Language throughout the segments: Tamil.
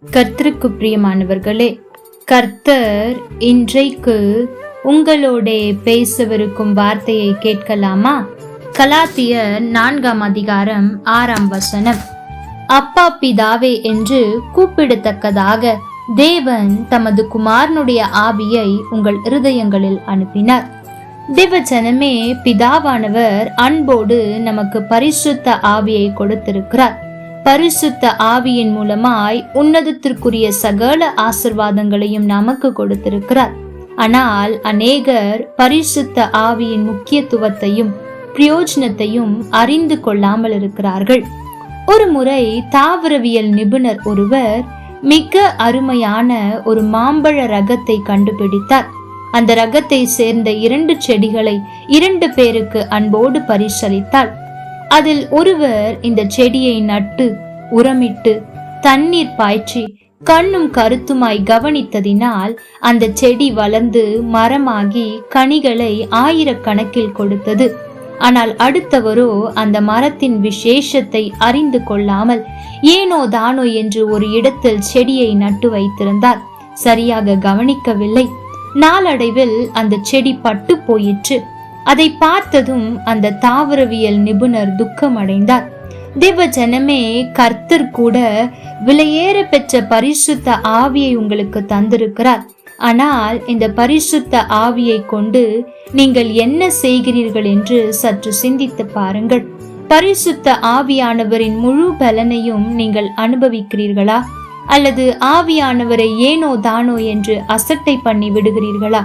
கர்த்தருக்கு பிரியமானவர்களே, கர்த்தர் இன்றைக்கு உங்களோட பேசவிருக்கும் வார்த்தையை கேட்கலாமா? கலாத்தியர் 4:6 அப்பா பிதாவே என்று கூப்பிடத்தக்கதாக தேவன் தமது குமாரனுடைய ஆவியை உங்கள் இருதயங்களில் அனுப்பினார். தேவ ஜனமே, பிதாவானவர் அன்போடு நமக்கு பரிசுத்த ஆவியை கொடுத்திருக்கிறார். பரிசுத்த ஆவியின் மூலமாய் உன்னதத்திற்குரிய சகல ஆசிர்வாதங்களையும் நமக்கு கொடுத்திருக்கிறார். ஆனால் அநேகர் பரிசுத்த ஆவியின் முக்கியத்துவத்தையும் பிரயோஜனத்தையும் அறிந்து கொள்ளாமல் இருக்கிறார்கள். ஒரு முறை தாவரவியல் நிபுணர் ஒருவர் மிக அருமையான ஒரு மாம்பழ ரகத்தை கண்டுபிடித்தார். அந்த ரகத்தை சேர்ந்த 2 செடிகளை 2 பேருக்கு அன்போடு பரிசளித்தாள். அதில் ஒருவர் இந்த செடியை நட்டு உரமிட்டு தண்ணீர் பாய்ச்சி கண்ணும் கருத்துமாய் கவனித்ததினால் அந்த செடி வளர்ந்து மரமாகி கனிகளை 1000கணக்கில் கொடுத்தது. ஆனால் அடுத்தவரோ அந்த மரத்தின் விசேஷத்தை அறிந்து கொள்ளாமல் ஏனோ தானோ என்று ஒரு இடத்தில் செடியை நட்டு வைத்திருந்தார். சரியாக கவனிக்கவில்லை. நாளடைவில் அந்த செடி பட்டு போயிற்று. அதை பார்த்ததும் அந்த தாவரவியல் நிபுணர் துக்கமடைந்தார். தேவ ஜனமே, கர்த்தர் கூட விலையேற பெற்ற பரிசுத்த ஆவியை உங்களுக்கு தந்திருக்கிறார். ஆனால் இந்த பரிசுத்த ஆவியை கொண்டு நீங்கள் என்ன செய்கிறீர்கள் என்று சற்று சிந்தித்து பாருங்கள். பரிசுத்த ஆவியானவரின் முழு பலனையும் நீங்கள் அனுபவிக்கிறீர்களா? அல்லது ஆவியானவரை ஏனோ தானோ என்று அசட்டை பண்ணி விடுகிறீர்களா?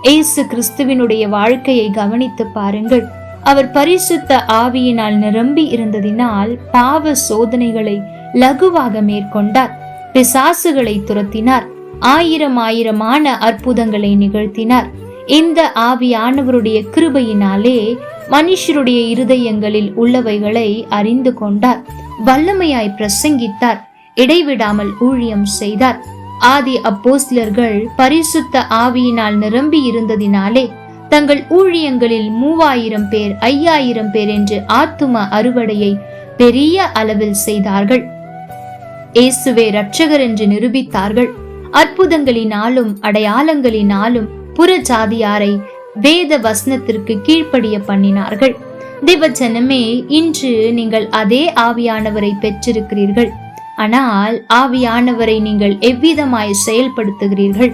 இயேசு கிறிஸ்துவினுடைய வாழ்க்கையை கவனித்து பாருங்கள். அவர் பரிசுத்த ஆவியினால் நிரம்பி இருந்ததினால் பாவ சோதனைகளை லகுவாக மேற்கொண்டார். பிசாசுகளை துரத்தினார். 1000 அற்புதங்களை நிகழ்த்தினார். இந்த ஆவியானவருடைய கிருபையினாலே மனுஷருடைய இருதயங்களில் உள்ளவைகளை அறிந்து கொண்டார். வல்லமையாய் பிரசங்கித்தார். இடைவிடாமல் ஊழியம் செய்தார். ஆதி அப்போஸ்தலர்கள் பரிசுத்த ஆவியினால் நிரம்பி இருந்ததினாலே தங்கள் ஊழியங்களில் 3000 பேர் 5000 பேர் என்று ஆத்தும அறுவடையை பெரிய அளவில் செய்தார்கள். இயேசுவே இரட்சகர் என்று நிரூபித்தார்கள். அற்புதங்களினாலும் அடையாளங்களினாலும் புற ஜாதியாரை வேத வசனத்திற்கு கீழ்ப்படிய பண்ணினார்கள். தேவ ஜனமே, இன்று நீங்கள் அதே ஆவியானவரை பெற்றிருக்கிறீர்கள். ஆனால் ஆவியானவரை நீங்கள் எவ்விதமாய் செயல்படுத்துகிறீர்கள்?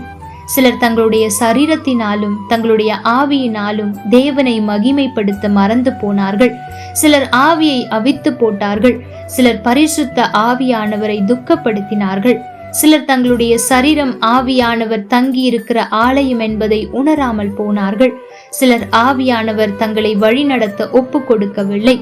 சிலர் தங்களுடைய சரீரத்தினாலும் தங்களுடைய ஆவியினாலும் தேவனை மகிமைப்படுத்த மறந்து போனார்கள். சிலர் ஆவியை அவித்து போட்டார்கள். சிலர் பரிசுத்த ஆவியானவரை துக்கப்படுத்தினார்கள். சிலர் தங்களுடைய சரீரம் ஆவியானவர் தங்கி இருக்கிற ஆலயம் என்பதை உணராமல் போனார்கள். சிலர் ஆவியானவர் தங்களை வழிநடத்த ஒப்பு கொடுக்கவில்லை.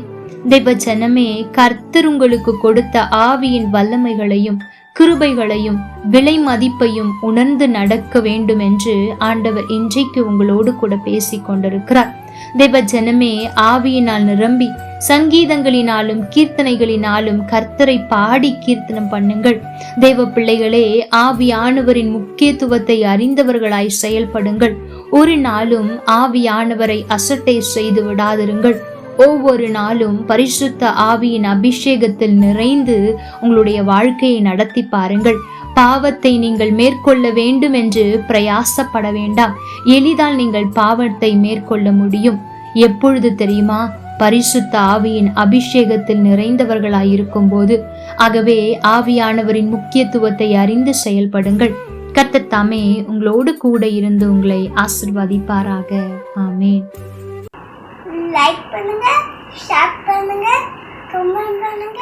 தேவ ஜனமே, கர்த்தர் உங்களுக்கு கொடுத்த ஆவியின் வல்லமைகளையும் கிருபைகளையும் விலை மதிப்பையும் உணர்ந்து நடக்க வேண்டும் என்று ஆண்டவர் இன்றைக்கு உங்களோடு கூட பேசிக் கொண்டிருக்கிறார். தேவ ஜனமே, ஆவியினால் நிரம்பி சங்கீதங்களினாலும் கீர்த்தனைகளினாலும் கர்த்தரை பாடி கீர்த்தனம் பண்ணுங்கள். தேவ பிள்ளைகளே, ஆவியானவரின் முக்கியத்துவத்தை அறிந்தவர்களாய் செயல்படுங்கள். ஒரு நாளும் ஆவியானவரை அசட்டை செய்து விடாதிருங்கள். ஒவ்வொரு நாளும் பரிசுத்த ஆவியின் அபிஷேகத்தில் நிறைந்து உங்களுடைய வாழ்க்கையை நடத்தி பாருங்கள். பாவத்தை நீங்கள் மேற்கொள்ள வேண்டும் என்று பிரயாசப்பட வேண்டாம். எளிதால் நீங்கள் பாவத்தை மேற்கொள்ள முடியும். எப்பொழுது தெரியுமா? பரிசுத்த ஆவியின் அபிஷேகத்தில் நிறைந்தவர்களாயிருக்கும் போது. ஆகவே ஆவியானவரின் முக்கியத்துவத்தை அறிந்து செயல்படுங்கள். கர்த்தர் தாமே உங்களோடு கூட இருந்து உங்களை ஆசீர்வதிப்பாராக. ஆமென். லைக் பண்ணுங்க, ஷேர் பண்ணுங்க, கமெண்ட் பண்ணுங்க.